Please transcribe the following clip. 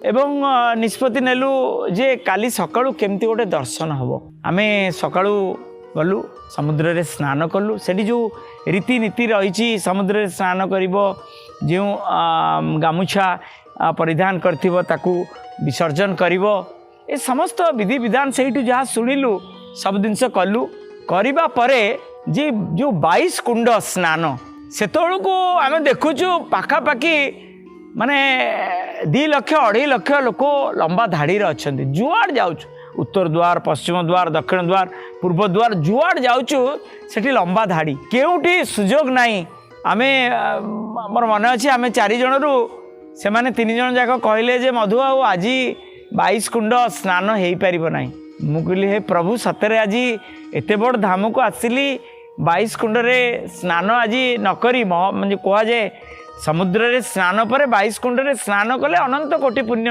एवं निष्पत्ति नेलु जे काली सकाळु केमती गोटे दर्शन हम आमे सकाळु गलु समुद्र रे स्नान कलु सेठी जो रीतिनीति रही समुद्र रे स्नान करिवो जो गामुछा परिधान करथिवो ताकू विसर्जन करिवो ए समस्त विधि विधान सेठू जहाँ शुणिलु सब जिनस कलु करिबा परे जे जो 22 कुंड स्नान सेतोळु को आमे देखुचु पाखापाखि माने 2 लाख 2.5 लाख लोक लंबा धाड़ी अच्छा जुआड़ जाऊँ उत्तर द्वार पश्चिम द्वार दक्षिण द्वार पूर्व द्वार जुआड़ जाऊँ सेठी लंबा धाड़ी केउठी सुजोग नहीं आमे मोर मन अच्छे आम 4 जनरू से माने 3 जन जाक कहले जे मधु आज 22 कुंड स्नान हो पार ना मु कहली हे प्रभु सतरे आज एत बड़ धाम को आसली 22 कुंड रे स्नान आज नकरी म्हणजे कह जाए समुद्र रे स्नान पर 22 कुंड रे स्नान कले अनंत कोटि पुण्य